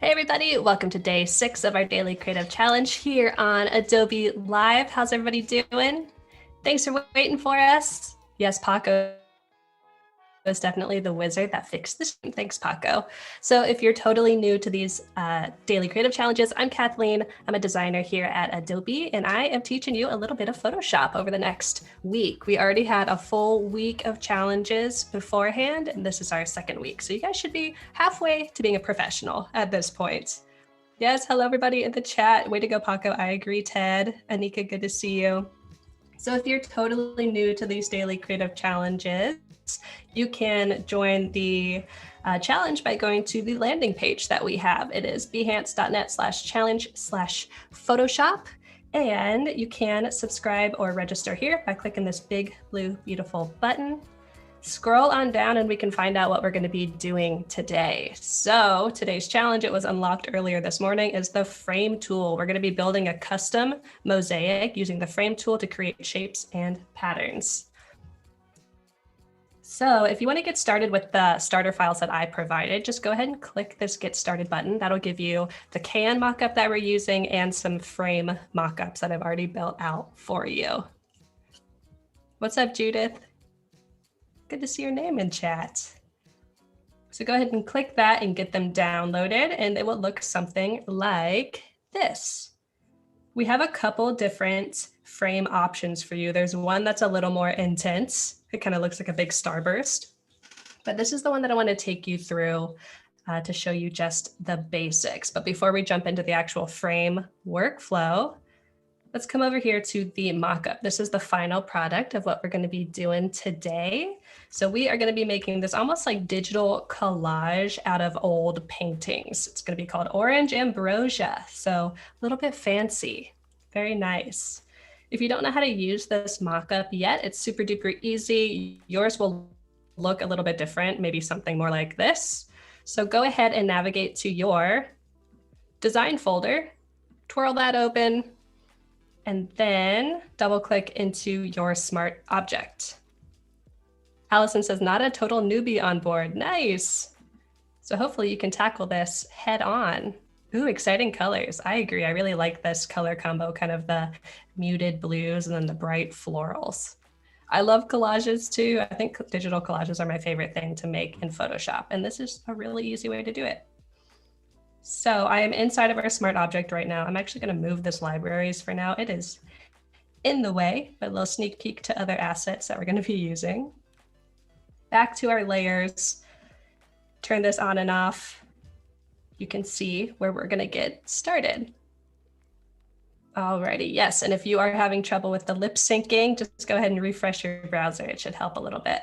Hey everybody, welcome to day 6 of our daily creative challenge here on Adobe Live. How's everybody doing? Thanks for waiting for us. Yes, Paco is definitely the wizard that fixed the stream. Thanks, Paco. So if you're totally new to these daily creative challenges, I'm Kathleen. I'm a designer here at Adobe, and I am teaching you a little bit of Photoshop over the next week. We already had a full week of challenges beforehand, and this is our second week. So you guys should be halfway to being a professional at this point. Yes, hello everybody in the chat. Way to go, Paco. I agree, Ted. Anika, good to see you. So if you're totally new to these daily creative challenges, you can join the challenge by going to the landing page that we have. It is behance.net/challenge/Photoshop. And you can subscribe or register here by clicking this big, blue, beautiful button. Scroll on down and we can find out what we're going to be doing today. So today's challenge, it was unlocked earlier this morning, is the frame tool. We're going to be building a custom mosaic using the frame tool to create shapes and patterns. So if you want to get started with the starter files that I provided, just go ahead and click this Get Started button. That'll give you the can mockup that we're using and some frame mockups that I've already built out for you. What's up, Judith? Good to see your name in chat. So go ahead and click that and get them downloaded, and it will look something like this. We have a couple different frame options for you. There's one that's a little more intense. It kind of looks like a big starburst, but this is the one that I want to take you through to show you just the basics. But before we jump into the actual frame workflow, let's come over here to the mockup. This is the final product of what we're going to be doing today. So we are going to be making this almost like digital collage out of old paintings. It's going to be called Orange Ambrosia. So a little bit fancy, very nice. If you don't know how to use this mockup yet, it's super duper easy. Yours will look a little bit different, maybe something more like this. So go ahead and navigate to your design folder, twirl that open, and then double click into your smart object. Allison says, not a total newbie on board. Nice. So hopefully you can tackle this head on. Ooh, exciting colors. I agree. I really like this color combo, kind of the muted blues and then the bright florals. I love collages too. I think digital collages are my favorite thing to make in Photoshop, and this is a really easy way to do it. So I am inside of our smart object right now. I'm actually going to move this libraries for now. It is in the way, but a little sneak peek to other assets that we're going to be using. Back to our layers, turn this on and off. You can see where we're going to get started. Alrighty, yes. And if you are having trouble with the lip syncing, just go ahead and refresh your browser. It should help a little bit.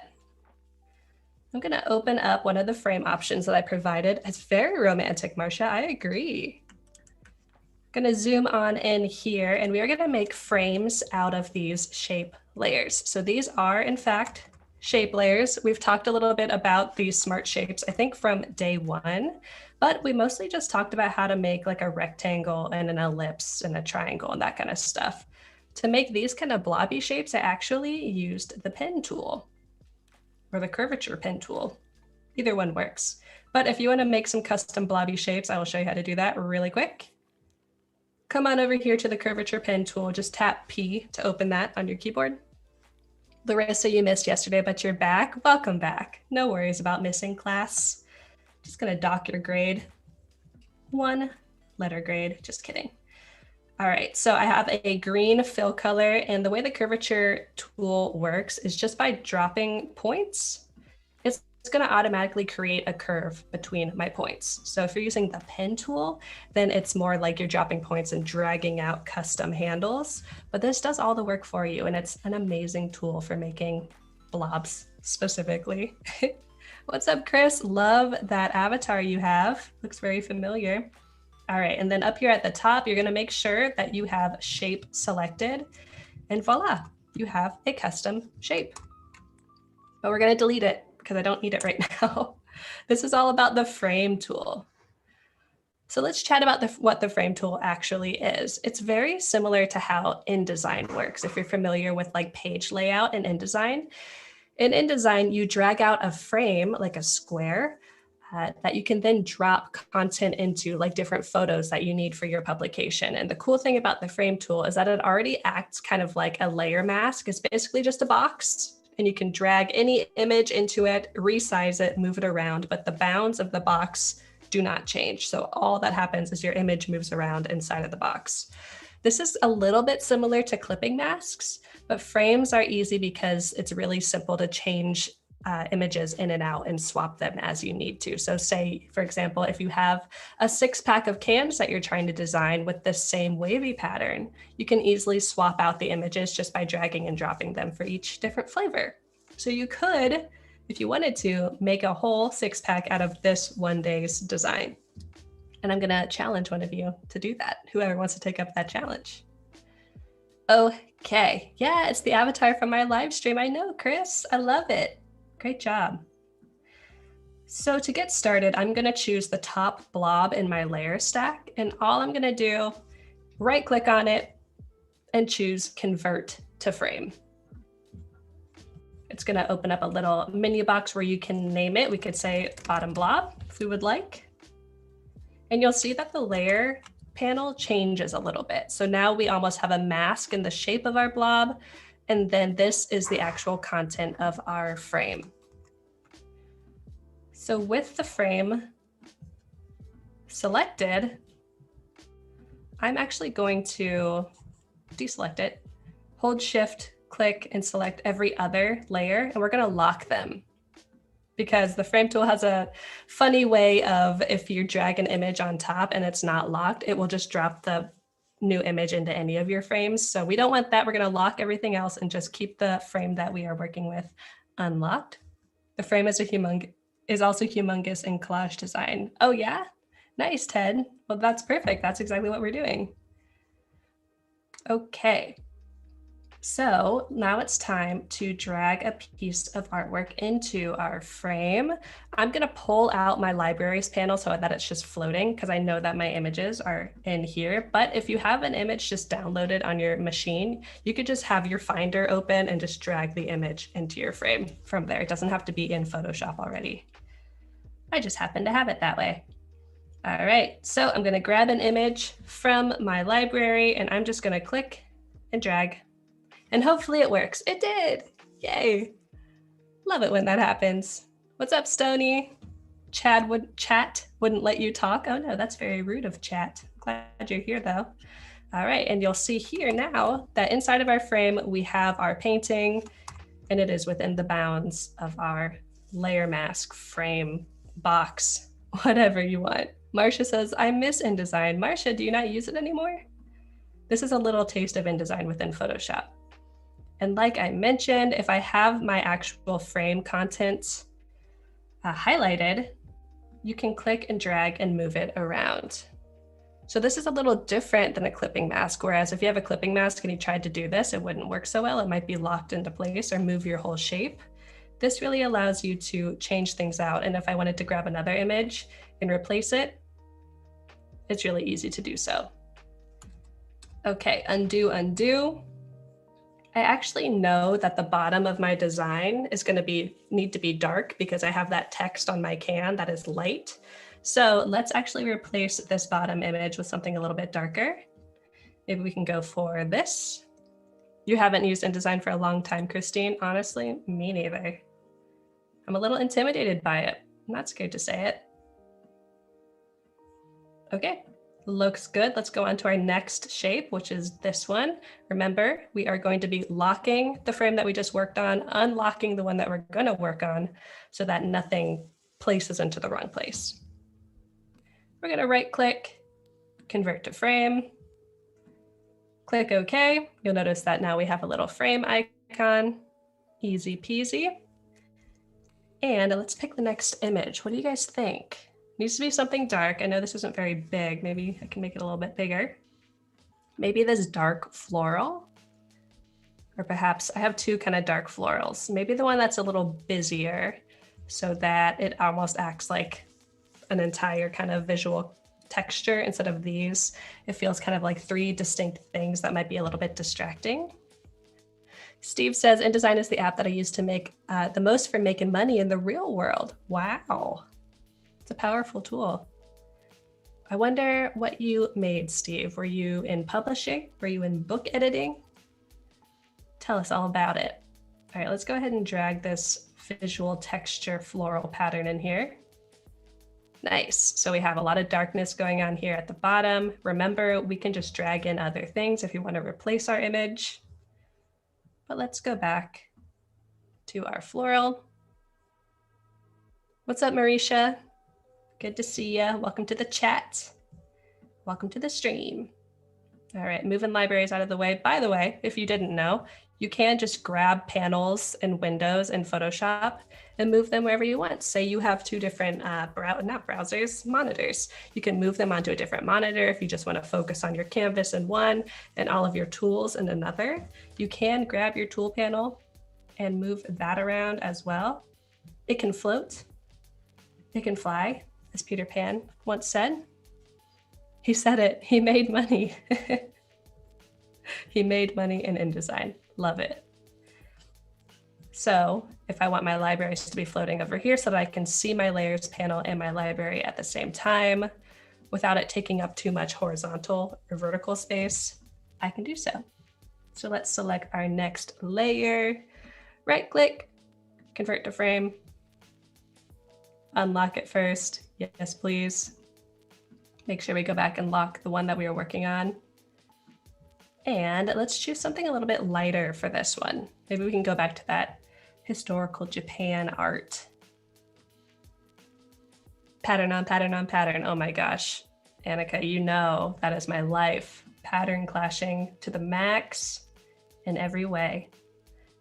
I'm going to open up one of the frame options that I provided. It's very romantic, Marcia. I agree. I'm going to zoom on in here, and we are going to make frames out of these shape layers. So these are, in fact, shape layers. We've talked a little bit about these smart shapes, I think from day 1, but we mostly just talked about how to make like a rectangle and an ellipse and a triangle and that kind of stuff. To make these kind of blobby shapes, I actually used the pen tool, or the curvature pen tool. Either one works. But if you want to make some custom blobby shapes, I will show you how to do that really quick. Come on over here to the curvature pen tool. Just tap P to open that on your keyboard. Larissa, you missed yesterday, but you're back. Welcome back. No worries about missing class. Just going to dock your grade. 1 letter grade. Just kidding. All right, so I have a green fill color, and the way the curvature tool works is just by dropping points, it's going to automatically create a curve between my points. So if you're using the pen tool, then it's more like you're dropping points and dragging out custom handles, but this does all the work for you, and it's an amazing tool for making blobs specifically. What's up, Chris? Love that avatar you have. Looks very familiar. All right, and then up here at the top, you're gonna make sure that you have shape selected, and voila, you have a custom shape. But we're gonna delete it because I don't need it right now. This is all about the frame tool. So let's chat about what the frame tool actually is. It's very similar to how InDesign works. If you're familiar with like page layout in InDesign, you drag out a frame like a square, that you can then drop content into, like different photos that you need for your publication. And the cool thing about the frame tool is that it already acts kind of like a layer mask. It's basically just a box, and you can drag any image into it, resize it, move it around, but the bounds of the box do not change. So all that happens is your image moves around inside of the box. This is a little bit similar to clipping masks, but frames are easy because it's really simple to change images in and out and swap them as you need to. So say, for example, if you have a 6-pack of cans that you're trying to design with the same wavy pattern, you can easily swap out the images just by dragging and dropping them for each different flavor. So you could, if you wanted to, make a whole 6-pack out of this one day's design. And I'm gonna challenge one of you to do that, whoever wants to take up that challenge. Okay, yeah, it's the avatar from my live stream. I know, Chris, I love it. Great job. So to get started, I'm gonna choose the top blob in my layer stack, and all I'm gonna do, right click on it and choose convert to frame. It's gonna open up a little menu box where you can name it. We could say bottom blob if we would like. And you'll see that the layer panel changes a little bit. So now we almost have a mask in the shape of our blob. And then this is the actual content of our frame. So with the frame selected, I'm actually going to deselect it, hold Shift, click, and select every other layer, and we're gonna lock them. Because the frame tool has a funny way of, if you drag an image on top and it's not locked, it will just drop the new image into any of your frames. So we don't want that. We're going to lock everything else and just keep the frame that we are working with unlocked. The frame is also humongous in collage design. Oh yeah? Nice, Ted. Well, that's perfect. That's exactly what we're doing. Okay. So now it's time to drag a piece of artwork into our frame. I'm going to pull out my libraries panel so that it's just floating, because I know that my images are in here. But if you have an image just downloaded on your machine, you could just have your Finder open and just drag the image into your frame from there. It doesn't have to be in Photoshop already. I just happen to have it that way. All right, so I'm going to grab an image from my library, and I'm just going to click and drag. And hopefully it works. It did. Yay. Love it when that happens. What's up, Stony? Chat wouldn't let you talk. Oh no, that's very rude of chat. Glad you're here though. All right, and you'll see here now that inside of our frame, we have our painting, and it is within the bounds of our layer mask, frame, box, whatever you want. Marcia says, I miss InDesign. Marcia, do you not use it anymore? This is a little taste of InDesign within Photoshop. And like I mentioned, if I have my actual frame content highlighted, you can click and drag and move it around. So this is a little different than a clipping mask, whereas if you have a clipping mask and you tried to do this, it wouldn't work so well. It might be locked into place or move your whole shape. This really allows you to change things out. And if I wanted to grab another image and replace it, it's really easy to do so. Okay, undo. I actually know that the bottom of my design is going to need to be dark because I have that text on my can that is light. So let's actually replace this bottom image with something a little bit darker. Maybe we can go for this. You haven't used InDesign for a long time, Christine. Honestly, me neither. I'm a little intimidated by it. I'm not scared to say it. Okay. Looks good. Let's go on to our next shape, which is this one. Remember, we are going to be locking the frame that we just worked on, unlocking the one that we're going to work on so that nothing places into the wrong place. We're going to right click, convert to frame, click OK. You'll notice that now we have a little frame icon, easy peasy. And let's pick the next image. What do you guys think? Needs to be something dark. I know this isn't very big. Maybe I can make it a little bit bigger. Maybe this dark floral, or perhaps I have two kind of dark florals. Maybe the one that's a little busier so that it almost acts like an entire kind of visual texture instead of these. It feels kind of like three distinct things that might be a little bit distracting. Steve says, InDesign is the app that I use to make the most for making money in the real world. Wow. It's a powerful tool. I wonder what you made, Steve. Were you in publishing? Were you in book editing? Tell us all about it. All right, let's go ahead and drag this visual texture floral pattern in here. Nice. So we have a lot of darkness going on here at the bottom. Remember, we can just drag in other things if you want to replace our image. But let's go back to our floral. What's up, Marisha? Good to see you. Welcome to the chat. Welcome to the stream. All right, moving libraries out of the way. By the way, if you didn't know, you can just grab panels and windows in Photoshop and move them wherever you want. Say you have two different, monitors. You can move them onto a different monitor if you just want to focus on your canvas in one and all of your tools in another. You can grab your tool panel and move that around as well. It can float. It can fly, as Peter Pan once said. He said it. He made money. He made money in InDesign. Love it. So if I want my libraries to be floating over here so that I can see my layers panel and my library at the same time without it taking up too much horizontal or vertical space, I can do so. So let's select our next layer, right click, convert to frame, unlock it first. Yes, please. Make sure we go back and lock the one that we were working on. And let's choose something a little bit lighter for this one. Maybe we can go back to that historical Japan art. Pattern on pattern on pattern. Oh my gosh. Annika, you know that is my life. Pattern clashing to the max in every way.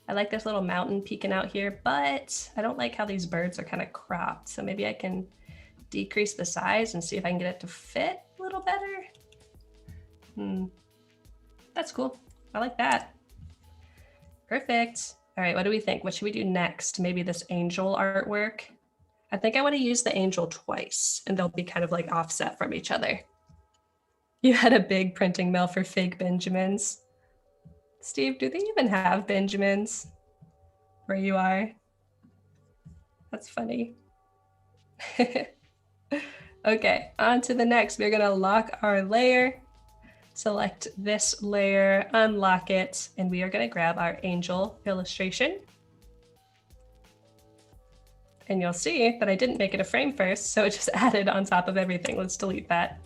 I like this little mountain peeking out here, but I don't like how these birds are kind of cropped. So maybe I can decrease the size and see if I can get it to fit a little better. That's cool. I like that. Perfect. All right, what do we think? What should we do next? Maybe this angel artwork. I think I want to use the angel twice and they'll be kind of like offset from each other. You had a big printing mill for fake Benjamins. Steve, do they even have Benjamins where you are? That's funny. Okay, on to the next. We're gonna lock our layer, select this layer, unlock it, and we are gonna grab our angel illustration. And you'll see that I didn't make it a frame first, so it just added on top of everything. Let's delete that.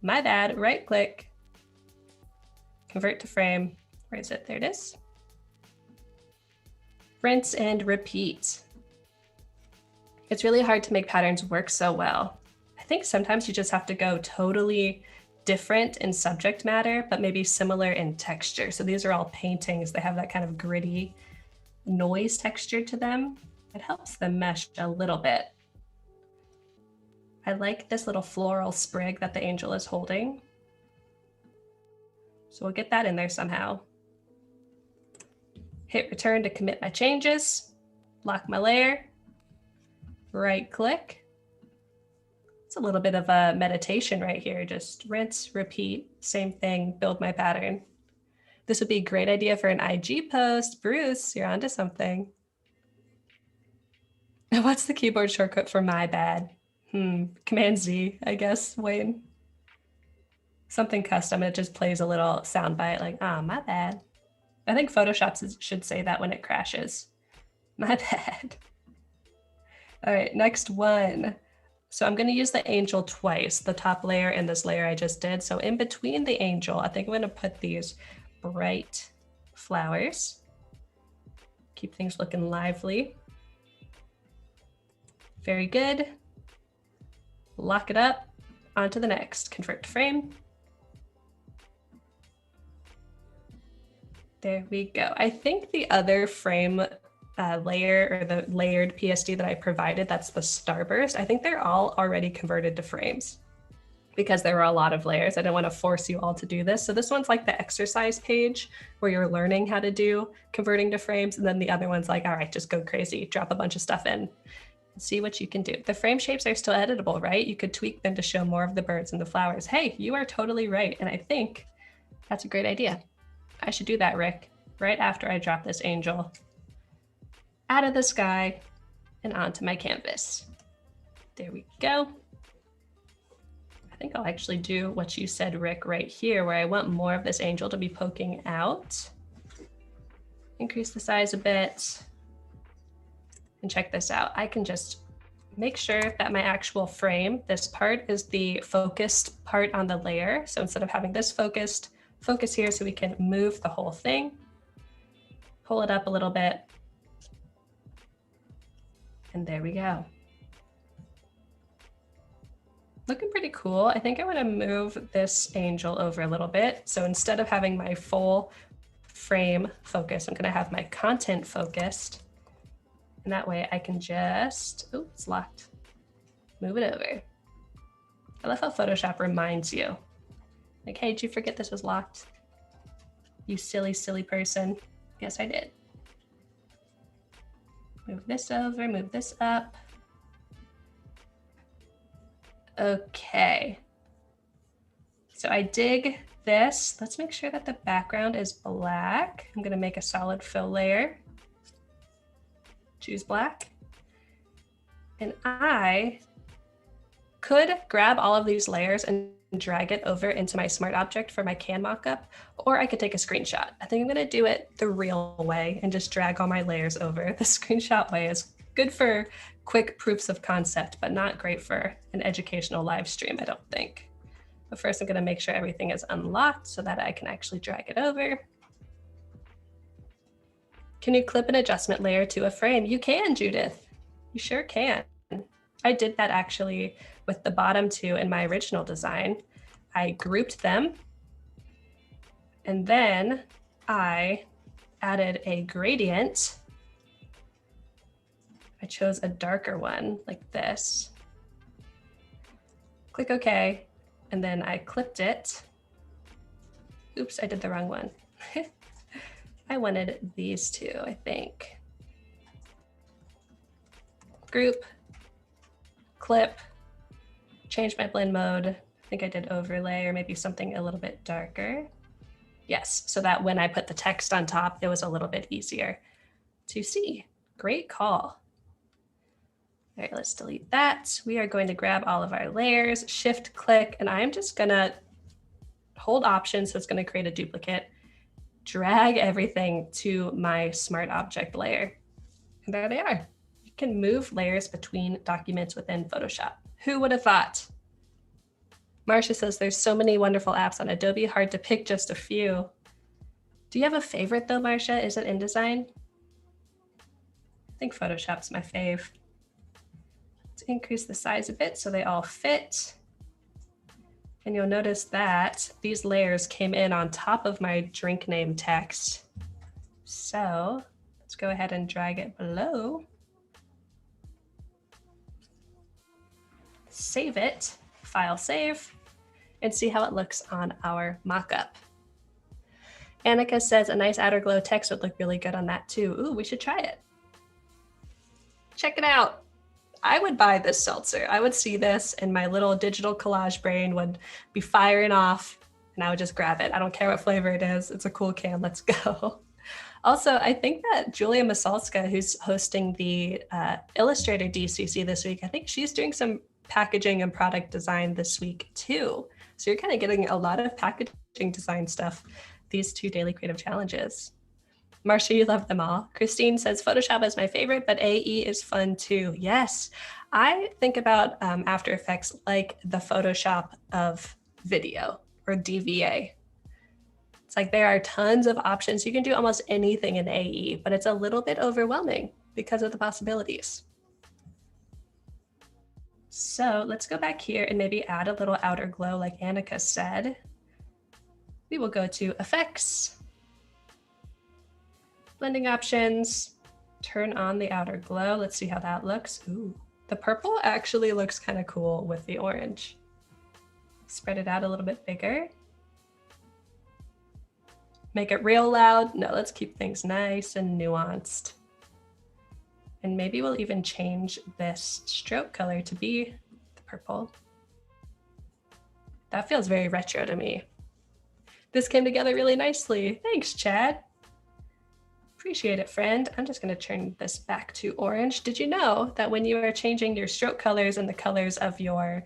My bad, right click, convert to frame. Where is it? There it is. Rinse and repeat. It's really hard to make patterns work so well. I think sometimes you just have to go totally different in subject matter, but maybe similar in texture. So these are all paintings. They have that kind of gritty noise texture to them. It helps them mesh a little bit. I like this little floral sprig that the angel is holding. So we'll get that in there somehow. Hit return to commit my changes, lock my layer, right click. It's a little bit of a meditation right here. Just rinse, repeat, same thing, build my pattern. This would be a great idea for an IG post. Bruce, you're onto something. What's the keyboard shortcut for my bad? Command Z, I guess, Wayne. Something custom, it just plays a little soundbite like, my bad. I think Photoshop should say that when it crashes. My bad. All right, next one. So I'm gonna use the angel twice, the top layer and this layer I just did. So in between the angel, I think I'm gonna put these bright flowers. Keep things looking lively. Very good. Lock it up, on to the next, convert to frame. There we go. I think the other frame layer or the layered PSD that I provided, that's the starburst. I think they're all already converted to frames because there were a lot of layers. I don't want to force you all to do this. So this one's like the exercise page where you're learning how to do converting to frames. And then the other one's like, all right, just go crazy, drop a bunch of stuff in and see what you can do. The frame shapes are still editable, right? You could tweak them to show more of the birds and the flowers. Hey, you are totally right. And I think that's a great idea. I should do that, Rick, right after I drop this angel out of the sky and onto my canvas. There we go. I think I'll actually do what you said, Rick, right here, where I want more of this angel to be poking out. Increase the size a bit. And check this out. I can just make sure that my actual frame, this part is the focused part on the layer. So instead of having this focused, focus here so we can move the whole thing. Pull it up a little bit. And there we go. Looking pretty cool. I think I want to move this angel over a little bit. So instead of having my full frame focus, I'm going to have my content focused. And that way I can just, oh, it's locked. Move it over. I love how Photoshop reminds you. Like, hey, did you forget this was locked? You silly, silly person. Yes, I did. Move this over, move this up. Okay. So I dig this. Let's make sure that the background is black. I'm gonna make a solid fill layer. Choose black. And I could grab all of these layers and drag it over into my smart object for my can mockup, or I could take a screenshot. I think I'm gonna do it the real way and just drag all my layers over. The screenshot way is good for quick proofs of concept, but not great for an educational live stream, I don't think. But first I'm gonna make sure everything is unlocked so that I can actually drag it over. Can you clip an adjustment layer to a frame? You can, Judith. You sure can. I did that actually with the bottom two in my original design. I grouped them and then I added a gradient. I chose a darker one like this. Click OK, and then I clipped it. Oops, I did the wrong one. I wanted these two, I think. Group, clip, change my blend mode. I think I did overlay or maybe something a little bit darker. Yes, so that when I put the text on top, it was a little bit easier to see. Great call. All right, let's delete that. We are going to grab all of our layers, shift click, and I'm just gonna hold Option, so it's gonna create a duplicate, drag everything to my smart object layer. And there they are. You can move layers between documents within Photoshop. Who would have thought? Marcia says there's so many wonderful apps on Adobe, hard to pick just a few. Do you have a favorite though, Marcia? Is it InDesign? I think Photoshop's my fave. Let's increase the size a bit so they all fit. And you'll notice that these layers came in on top of my drink name text. So let's go ahead and drag it below. Save it, file save, and see how it looks on our mockup. Annika says a nice outer glow text would look really good on that too. Ooh, we should try it. Check it out. I would buy this seltzer. I would see this and my little digital collage brain would be firing off and I would just grab it. I don't care what flavor it is. It's a cool can, let's go. Also, I think that Julia Masalska, who's hosting the Illustrator DCC this week, I think she's doing some packaging and product design this week too. So you're kind of getting a lot of packaging design stuff, these two daily creative challenges. Marcia, you love them all. Christine says, Photoshop is my favorite, but AE is fun too. Yes, I think about After Effects like the Photoshop of video or DVA. It's like there are tons of options. You can do almost anything in AE, but it's a little bit overwhelming because of the possibilities. So let's go back here and maybe add a little outer glow like Annika said. We will go to Effects, Blending Options, turn on the outer glow. Let's see how that looks. Ooh, the purple actually looks kind of cool with the orange. Spread it out a little bit bigger. Make it real loud. No, let's keep things nice and nuanced. And maybe we'll even change this stroke color to be the purple. That feels very retro to me. This came together really nicely. Thanks, Chad. Appreciate it, friend. I'm just going to turn this back to orange. Did you know that when you are changing your stroke colors and the colors of your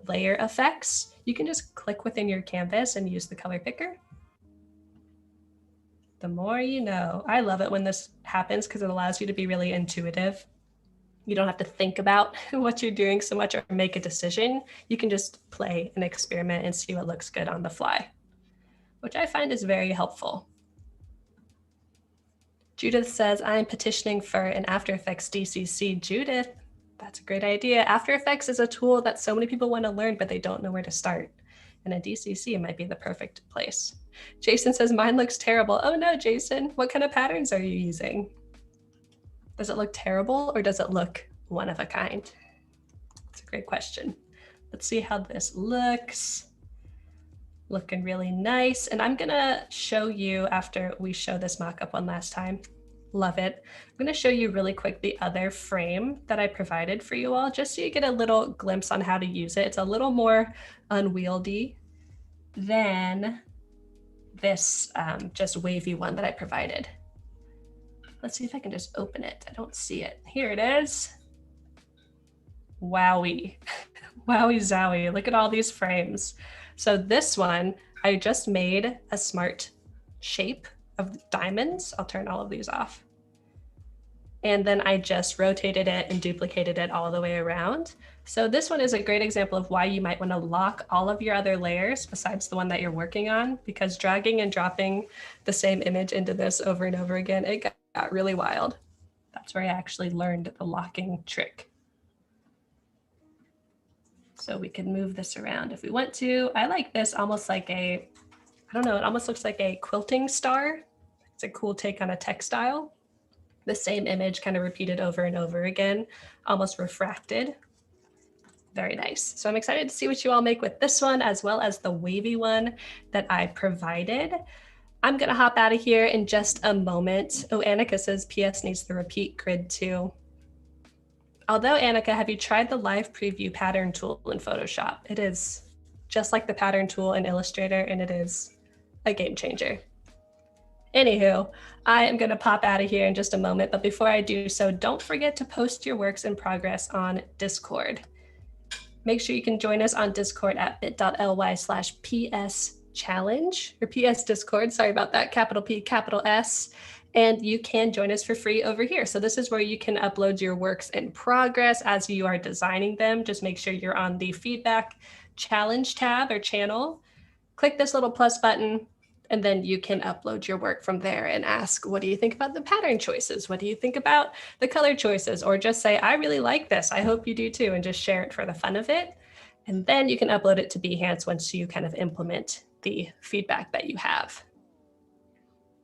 layer effects, you can just click within your canvas and use the color picker? The more you know. I love it when this happens because it allows you to be really intuitive. You don't have to think about what you're doing so much or make a decision. You can just play and experiment and see what looks good on the fly, which I find is very helpful. Judith says, I'm petitioning for an After Effects DCC. Judith, that's a great idea. After Effects is a tool that so many people want to learn, but they don't know where to start. And a DCC might be the perfect place. Jason says, mine looks terrible. Oh no, Jason, what kind of patterns are you using? Does it look terrible or does it look one of a kind? It's a great question. Let's see how this looks. Looking really nice. And I'm gonna show you after we show this mock-up one last time. Love it. I'm gonna show you really quick the other frame that I provided for you all, just so you get a little glimpse on how to use it. It's a little more unwieldy than this just wavy one that I provided. Let's see if I can just open it. I don't see it. Here it is. Wowie. Wowie zowie. Look at all these frames. So this one, I just made a smart shape of diamonds. I'll turn all of these off. And then I just rotated it and duplicated it all the way around. So this one is a great example of why you might want to lock all of your other layers besides the one that you're working on, because dragging and dropping the same image into this over and over again, it got really wild. That's where I actually learned the locking trick. So we can move this around if we want to. I like this almost like a, I don't know, it almost looks like a quilting star. It's a cool take on a textile. The same image kind of repeated over and over again, almost refracted. Very nice. So I'm excited to see what you all make with this one, as well as the wavy one that I provided. I'm gonna hop out of here in just a moment. Oh, Annika says PS needs the repeat grid too. Although, Annika, have you tried the live preview pattern tool in Photoshop? It is just like the pattern tool in Illustrator, and it is a game changer. Anywho, I am going to pop out of here in just a moment, but before I do so, don't forget to post your works in progress on Discord. Make sure you can join us on Discord at bit.ly/PS-challenge, or PS Discord, sorry about that, capital P, capital S. And you can join us for free over here. So this is where you can upload your works in progress as you are designing them. Just make sure you're on the feedback challenge tab or channel. Click this little plus button, and then you can upload your work from there and ask, what do you think about the pattern choices? What do you think about the color choices? Or just say, I really like this. I hope you do too, and just share it for the fun of it. And then you can upload it to Behance once you kind of implement the feedback that you have.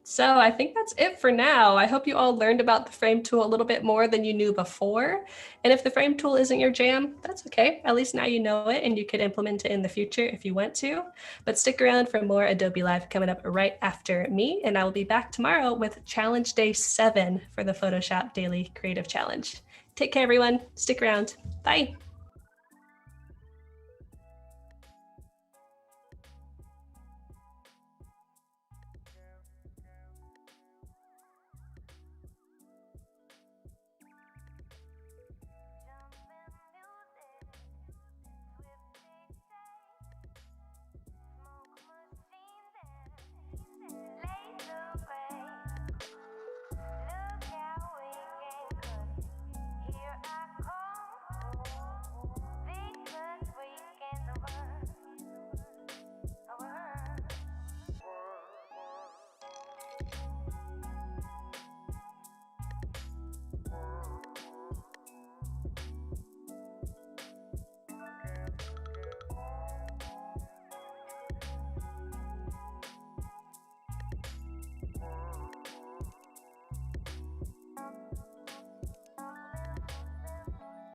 So I think that's it for now. I hope you all learned about the frame tool a little bit more than you knew before. And if the frame tool isn't your jam, that's okay. At least now you know it and you could implement it in the future if you want to. But stick around for more Adobe Live coming up right after me. And I will be back tomorrow with Challenge Day 7 for the Photoshop Daily Creative Challenge. Take care, everyone. Stick around. Bye.